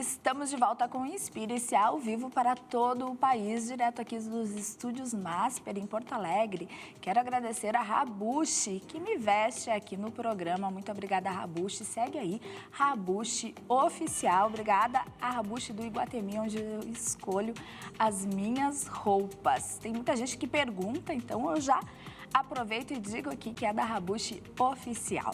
Estamos de volta com o Inspire-se ao vivo para todo o país, direto aqui dos estúdios Masper, em Porto Alegre. Quero agradecer a Rabushi, que me veste aqui no programa. Muito obrigada, Rabushi. Segue aí, Rabushi Oficial. Obrigada a Rabushi do Iguatemi, onde eu escolho as minhas roupas. Tem muita gente que pergunta, então eu já aproveito e digo aqui que é da Rabushi Oficial.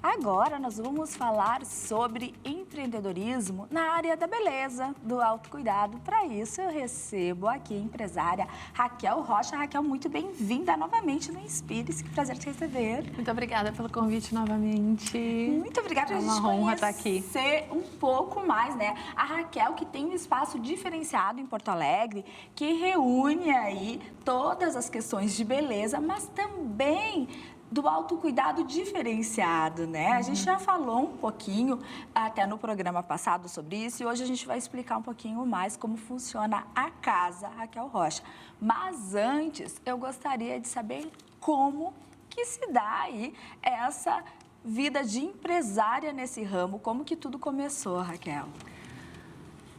Agora nós vamos falar sobre empreendedorismo na área da beleza, do autocuidado. Para isso eu recebo aqui a empresária Raquel Rocha. Raquel, muito bem-vinda novamente no Inspire-se. Que prazer te receber. Muito obrigada pelo convite novamente. Muito obrigada. É uma honra estar aqui. Conhecer um pouco mais, né? A Raquel, que tem um espaço diferenciado em Porto Alegre, que reúne aí todas as questões de beleza, mas também do autocuidado diferenciado, né? A gente já falou um pouquinho até no programa passado sobre isso e hoje a gente vai explicar um pouquinho mais como funciona a Casa Raquel Rocha. Mas antes, eu gostaria de saber como que se dá aí essa vida de empresária nesse ramo, como que tudo começou, Raquel?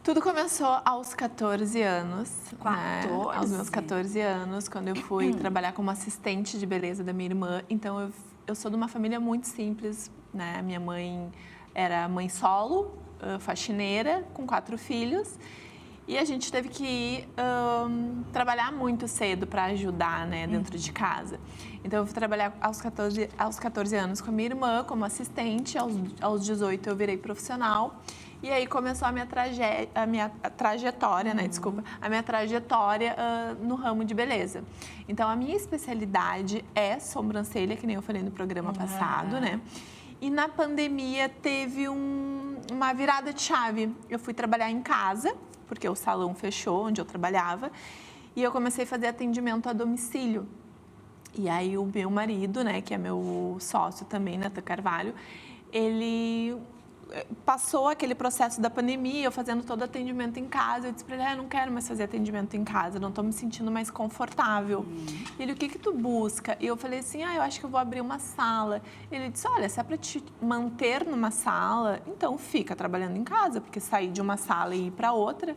Tudo começou aos 14 anos, 14? Né? Aos meus 14 anos, quando eu fui trabalhar como assistente de beleza da minha irmã. Então, eu sou de uma família muito simples, né? Minha mãe era mãe solo, faxineira, com 4 filhos. E a gente teve que ir trabalhar muito cedo para ajudar, né, dentro de casa. Então, eu fui trabalhar aos 14 anos com a minha irmã como assistente. Aos 18, eu virei profissional. E aí começou a minha trajetória, né? Desculpa, a minha trajetória no ramo de beleza. Então, a minha especialidade é sobrancelha, que nem eu falei no programa passado, né? E na pandemia teve uma virada de chave. Eu fui trabalhar em casa, porque o salão fechou onde eu trabalhava, e eu comecei a fazer atendimento a domicílio. E aí o meu marido, né, que é meu sócio também, Nathan Carvalho, ele passou aquele processo da pandemia, eu fazendo todo atendimento em casa. Eu disse para ele, eu não quero mais fazer atendimento em casa, não estou me sentindo mais confortável. Ele, o que tu busca? E eu falei assim, eu acho que eu vou abrir uma sala. Ele disse, olha, se é para te manter numa sala, então fica trabalhando em casa, porque sair de uma sala e ir para outra.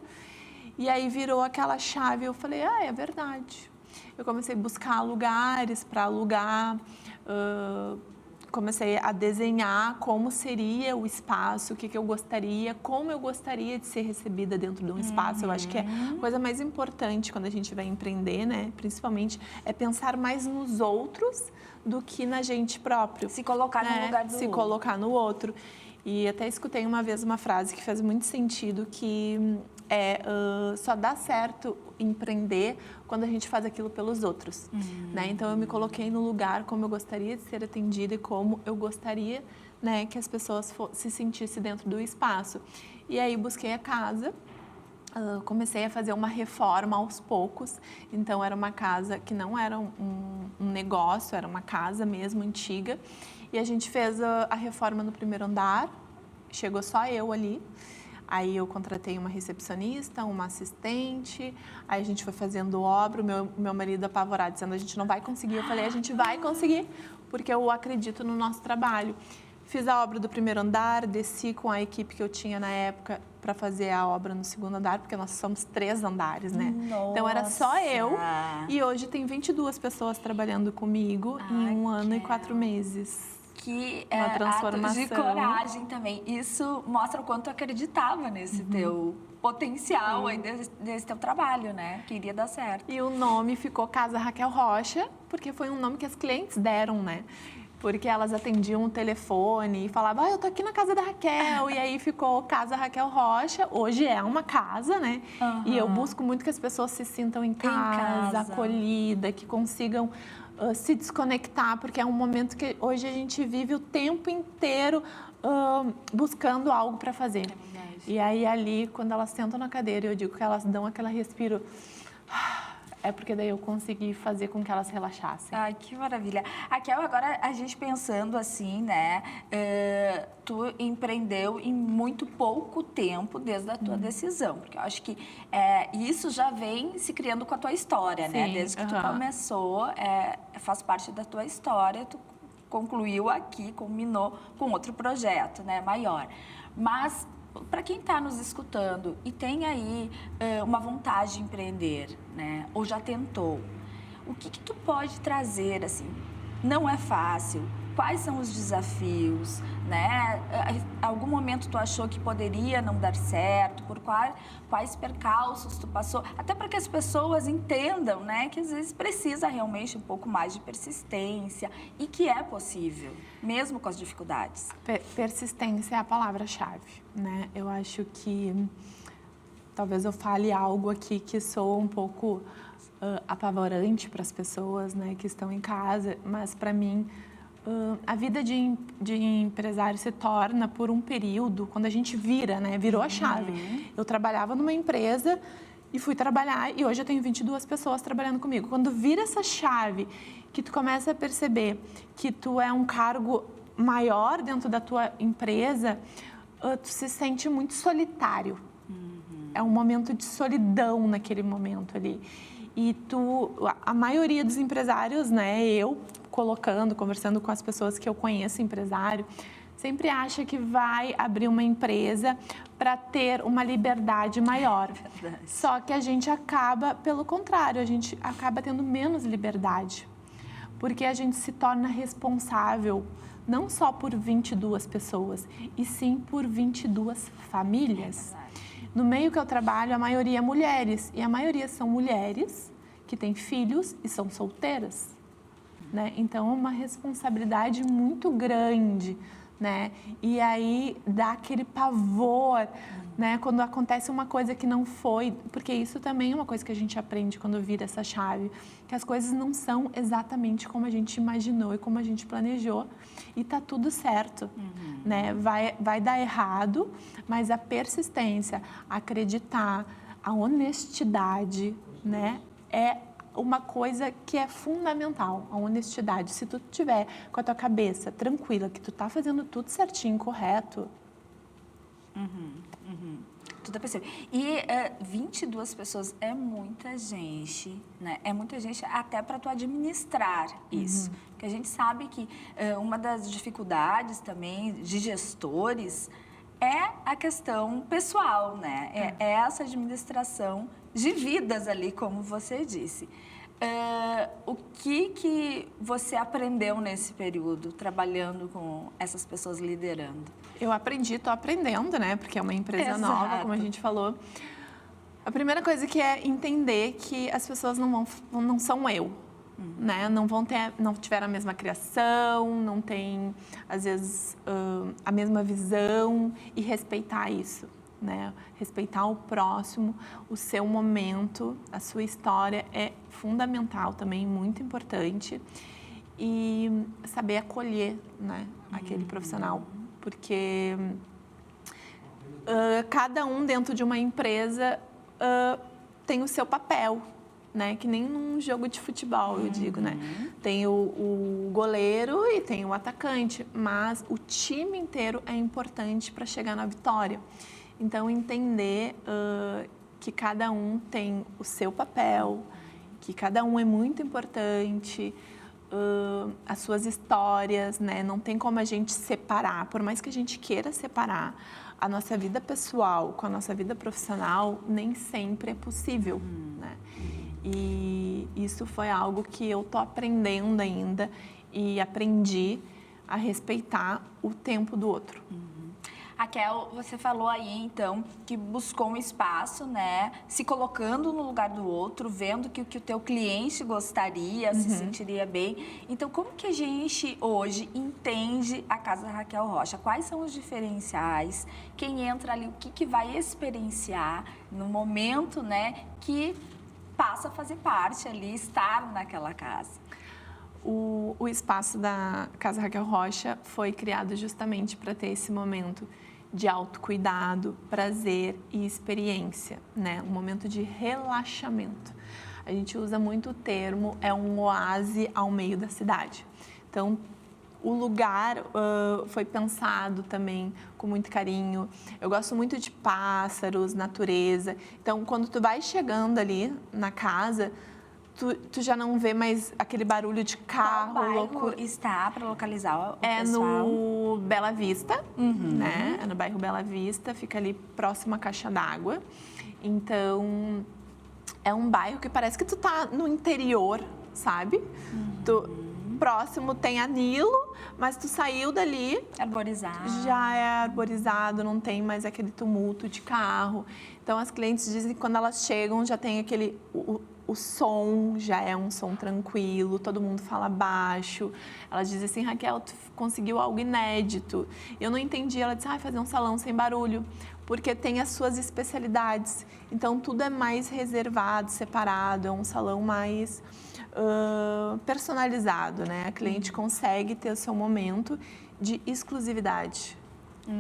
E aí virou aquela chave, eu falei, é verdade. Eu comecei a buscar lugares para alugar, comecei a desenhar como seria o espaço, o que eu gostaria, como eu gostaria de ser recebida dentro de um espaço. Eu acho que é a coisa mais importante quando a gente vai empreender, né? Principalmente, é pensar mais nos outros do que na gente próprio. Se colocar no lugar do outro. Se colocar no outro. E até escutei uma vez uma frase que faz muito sentido, que só dá certo empreender quando a gente faz aquilo pelos outros, né? Então, eu me coloquei no lugar como eu gostaria de ser atendida e como eu gostaria, né, que as pessoas se sentissem dentro do espaço. E aí, busquei a casa, comecei a fazer uma reforma aos poucos. Então, era uma casa que não era um negócio, era uma casa mesmo, antiga. E a gente fez a reforma no primeiro andar, chegou só eu ali. Aí eu contratei uma recepcionista, uma assistente, aí a gente foi fazendo obra, o meu marido apavorado, dizendo, a gente não vai conseguir. Eu falei, a gente vai conseguir, porque eu acredito no nosso trabalho. Fiz a obra do primeiro andar, desci com a equipe que eu tinha na época para fazer a obra no segundo andar, porque nós somos 3 andares, né? Nossa. Então era só eu, e hoje tem 22 pessoas trabalhando comigo em 1 ano e 4 meses. Que uma transformação de coragem também. Isso mostra o quanto tu acreditava nesse teu potencial aí desse teu trabalho, né? Que iria dar certo. E o nome ficou Casa Raquel Rocha, porque foi um nome que as clientes deram, né? Porque elas atendiam o telefone e falavam, eu tô aqui na casa da Raquel. E aí ficou Casa Raquel Rocha. Hoje é uma casa, né? E eu busco muito que as pessoas se sintam em casa, acolhida, que consigam se desconectar, porque é um momento que hoje a gente vive o tempo inteiro buscando algo para fazer. É verdade. E aí ali, quando elas sentam na cadeira, eu digo que elas dão aquele respiro, é porque daí eu consegui fazer com que elas relaxassem. Ai, que maravilha. Raquel, agora a gente pensando assim, né? Tu empreendeu em muito pouco tempo desde a tua decisão, porque eu acho que isso já vem se criando com a tua história, né? Desde que tu começou, faz parte da tua história, tu concluiu aqui, culminou com outro projeto, né? Maior. Mas para quem está nos escutando e tem aí uma vontade de empreender, né? Ou já tentou, o que tu pode trazer, assim? Não é fácil. Quais são os desafios, né? Algum momento tu achou que poderia não dar certo? Por quais percalços tu passou? Até para que as pessoas entendam, né? Que às vezes precisa realmente um pouco mais de persistência e que é possível, mesmo com as dificuldades. Persistência é a palavra-chave, né? Eu acho que talvez eu fale algo aqui que soa um pouco apavorante para as pessoas, né? Que estão em casa, mas para mim a vida de empresário se torna por um período, quando a gente vira, né? Virou a chave. Eu trabalhava numa empresa e fui trabalhar e hoje eu tenho 22 pessoas trabalhando comigo. Quando vira essa chave, que tu começa a perceber que tu é um cargo maior dentro da tua empresa, tu se sente muito solitário. É um momento de solidão naquele momento ali. E a maioria dos empresários, né? Eu conversando com as pessoas que eu conheço, empresário, sempre acha que vai abrir uma empresa para ter uma liberdade maior. Verdade. Só que a gente acaba, pelo contrário, a gente acaba tendo menos liberdade. Porque a gente se torna responsável não só por 22 pessoas, e sim por 22 famílias. No meio que eu trabalho, a maioria é mulheres, e a maioria são mulheres que têm filhos e são solteiras. Né? Então, é uma responsabilidade muito grande, né? E aí dá aquele pavor, né? Quando acontece uma coisa que não foi, porque isso também é uma coisa que a gente aprende quando vira essa chave, que as coisas não são exatamente como a gente imaginou e como a gente planejou, e tá tudo certo, né? Vai dar errado, mas a persistência, acreditar, a honestidade, né? É uma coisa que é fundamental, a honestidade. Se tu tiver com a tua cabeça tranquila, que tu tá fazendo tudo certinho, correto. Tudo é possível. E 22 pessoas é muita gente, né? É muita gente até para tu administrar isso. Porque a gente sabe que uma das dificuldades também de gestores é a questão pessoal, né? É essa administração de vidas ali, como você disse. O que você aprendeu nesse período, trabalhando com essas pessoas, liderando? Eu estou aprendendo, né? Porque é uma empresa nova, como a gente falou. A primeira coisa que é entender que as pessoas não são eu, né? Não tiveram a mesma criação, não têm, às vezes, a mesma visão, e respeitar isso. Né? Respeitar o próximo, o seu momento, a sua história é fundamental também, muito importante. E saber acolher, né, aquele profissional, porque cada um dentro de uma empresa tem o seu papel, né? Que nem num jogo de futebol, eu digo, né? Tem o goleiro e tem o atacante, mas o time inteiro é importante para chegar na vitória. Então, entender que cada um tem o seu papel, que cada um é muito importante, as suas histórias, né? Não tem como a gente separar, por mais que a gente queira separar a nossa vida pessoal com a nossa vida profissional, nem sempre é possível, né? E isso foi algo que eu tô aprendendo ainda e aprendi a respeitar o tempo do outro. Raquel, você falou aí, então, que buscou um espaço, né? Se colocando no lugar do outro, vendo que o que o teu cliente gostaria, se sentiria bem. Então, como que a gente hoje entende a Casa Raquel Rocha? Quais são os diferenciais? Quem entra ali, o que vai experienciar no momento, né? Que passa a fazer parte ali, estar naquela casa? O espaço da Casa Raquel Rocha foi criado justamente para ter esse momento de autocuidado, prazer e experiência, né? Um momento de relaxamento. A gente usa muito o termo, é um oásis ao meio da cidade. Então, o lugar foi pensado também com muito carinho. Eu gosto muito de pássaros, natureza. Então, quando tu vai chegando ali na casa, tu já não vê mais aquele barulho de carro, Qual bairro loucura. está para localizar o É pessoal? no Bela Vista, né? É no bairro Bela Vista, fica ali próximo à caixa d'água. Então, é um bairro que parece que tu tá no interior, sabe? Próximo tem a Nilo, mas tu saiu dali, Arborizado. já é arborizado, não tem mais aquele tumulto de carro. Então, as clientes dizem que quando elas chegam já tem aquele... O som já é um som tranquilo, todo mundo fala baixo. Elas dizem assim, Raquel, tu conseguiu algo inédito. Eu não entendi. Ela disse, fazer um salão sem barulho, porque tem as suas especialidades. Então, tudo é mais reservado, separado, é um salão mais personalizado, né? A cliente consegue ter o seu momento de exclusividade.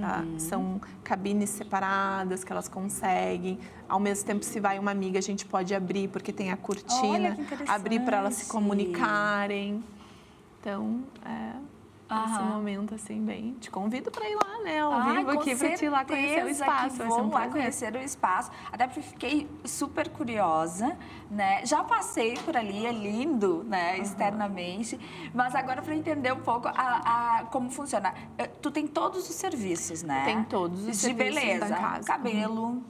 Tá? São cabines separadas que elas conseguem. Ao mesmo tempo, se vai uma amiga, a gente pode abrir, porque tem a cortina, abrir para elas se comunicarem. Então, esse momento, assim, bem... Te convido para ir lá, né? Ao vivo aqui, para te ir lá conhecer o espaço. Vai ser um prazer. Conhecer o espaço. Até porque fiquei super curiosa, né? Já passei por ali, é lindo, né? Externamente. Mas agora, para entender um pouco como funciona. Tu tem todos os serviços, né? Tem todos os serviços beleza, da casa. Cabelo.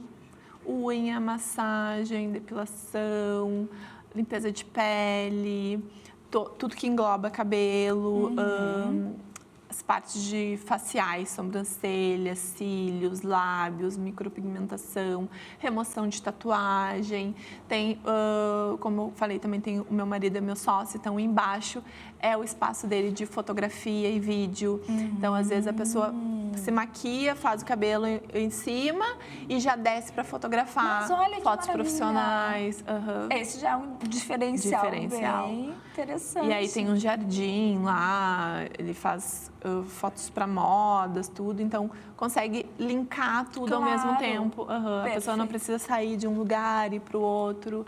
Unha, massagem, depilação, limpeza de pele... Tudo que engloba cabelo, as partes de faciais, sobrancelhas, cílios, lábios, micropigmentação, remoção de tatuagem. Tem, como eu falei, também tem o meu marido é meu sócio, então embaixo é o espaço dele de fotografia e vídeo. Então, às vezes, a pessoa se maquia, faz o cabelo em cima e já desce para fotografar. Mas olha que fotos maravilha. Profissionais. Esse já é um diferencial bem interessante. E aí tem um jardim lá, ele faz fotos para modas, tudo. Então, consegue linkar tudo ao mesmo tempo. A pessoa não precisa sair de um lugar e ir para o outro.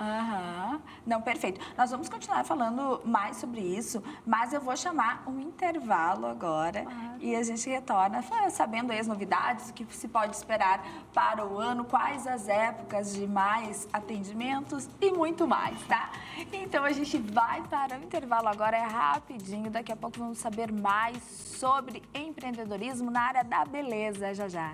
Não, perfeito. Nós vamos continuar falando mais sobre isso, mas eu vou chamar um intervalo agora e a gente retorna sabendo aí as novidades, o que se pode esperar para o ano, quais as épocas de mais atendimentos e muito mais, tá? Então, a gente vai para o intervalo agora, é rapidinho. Daqui a pouco vamos saber mais sobre empreendedorismo na área da beleza, já já.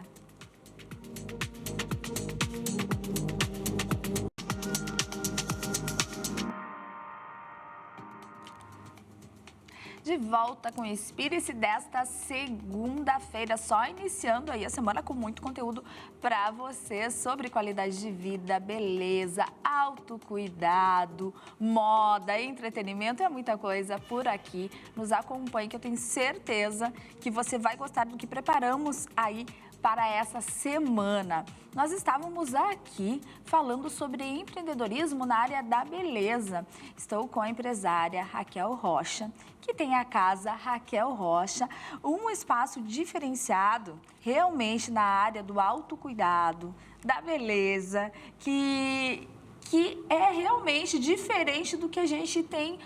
De volta com o Inspire-se desta segunda-feira, só iniciando aí a semana com muito conteúdo para você sobre qualidade de vida, beleza, autocuidado, moda, entretenimento, é muita coisa por aqui. Nos acompanhe que eu tenho certeza que você vai gostar do que preparamos aí para essa semana. Nós estávamos aqui falando sobre empreendedorismo na área da beleza. Estou com a empresária Raquel Rocha, que tem a casa Raquel Rocha, um espaço diferenciado realmente na área do autocuidado, da beleza, que é realmente diferente do que a gente tem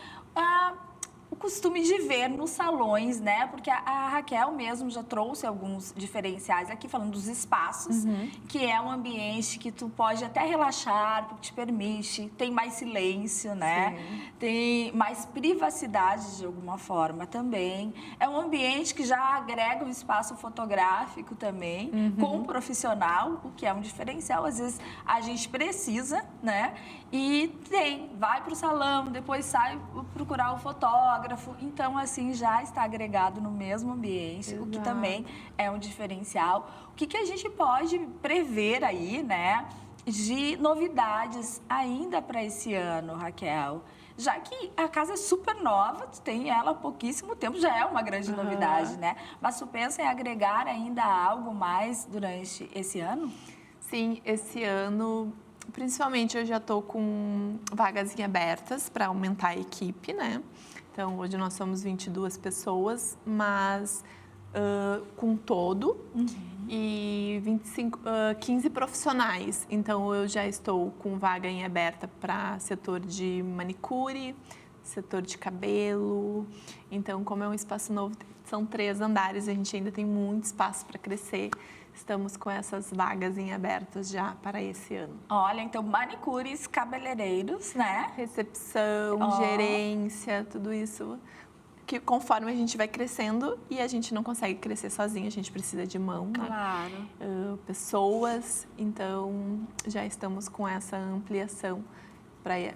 o costume de ver nos salões, né? Porque a Raquel mesmo já trouxe alguns diferenciais aqui, falando dos espaços, que é um ambiente que tu pode até relaxar, porque te permite, tem mais silêncio, né? Sim. Tem mais privacidade de alguma forma também. É um ambiente que já agrega um espaço fotográfico também, com um profissional, o que é um diferencial. Às vezes a gente precisa, né? E vai para o salão, depois sai procurar o fotógrafo. Então, assim, já está agregado no mesmo ambiente, o que também é um diferencial. O que a gente pode prever aí, né, de novidades ainda para esse ano, Raquel? Já que a casa é super nova, tu tem ela há pouquíssimo tempo, já é uma grande novidade, né? Mas tu pensa em agregar ainda algo mais durante esse ano? Sim, esse ano... Principalmente, eu já estou com vagas em abertas para aumentar a equipe, né? Então, hoje nós somos 22 pessoas, mas com todo, e 15 profissionais. Então, eu já estou com vaga em aberta para setor de manicure, setor de cabelo. Então, como é um espaço novo, são 3 andares, a gente ainda tem muito espaço para crescer. estamos com essas vagas em abertas já para esse ano. Olha, então manicures, cabeleireiros, né? Recepção, gerência, tudo isso que conforme a gente vai crescendo e a gente não consegue crescer sozinho, a gente precisa de mão, né? Claro. Pessoas, então já estamos com essa ampliação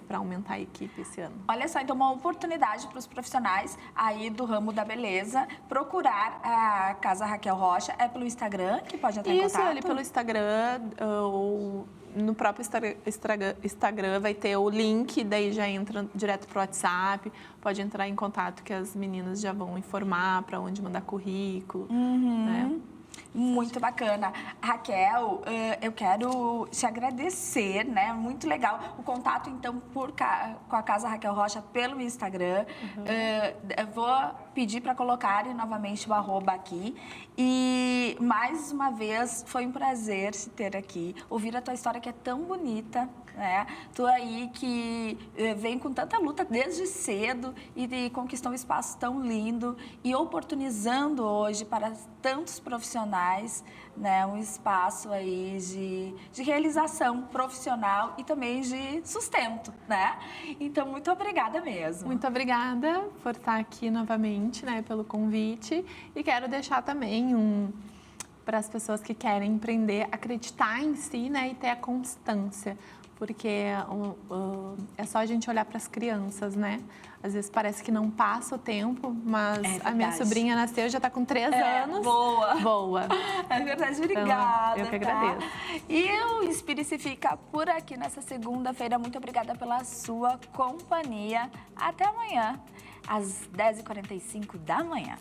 para aumentar a equipe esse ano. Olha só, então uma oportunidade para os profissionais aí do ramo da beleza procurar a Casa Raquel Rocha. É pelo Instagram que pode entrar em contato? Isso, ali pelo Instagram, ou no próprio Instagram vai ter o link, daí já entra direto pro WhatsApp, pode entrar em contato que as meninas já vão informar para onde mandar currículo, né? Muito bacana. Raquel, eu quero te agradecer, né? Muito legal o contato, então, com a Casa Raquel Rocha pelo Instagram. Eu vou pedir para colocarem novamente o @ aqui. E, mais uma vez, foi um prazer te ter aqui. Ouvir a tua história que é tão bonita, né? Tu aí que vem com tanta luta desde cedo e conquistou um espaço tão lindo e oportunizando hoje para tantos profissionais, né, um espaço aí de realização profissional e também de sustento, né? Então, muito obrigada mesmo. Muito obrigada por estar aqui novamente, né, pelo convite. E quero deixar também para as pessoas que querem empreender, acreditar em si, né, e ter a constância. Porque é só a gente olhar para as crianças, né? Às vezes parece que não passa o tempo, mas a minha sobrinha nasceu, já está com 3 anos. Boa. É verdade, obrigada. Então, eu que agradeço. Tá? E o Inspire-se fica por aqui nessa segunda-feira. Muito obrigada pela sua companhia. Até amanhã, às 10h45 da manhã.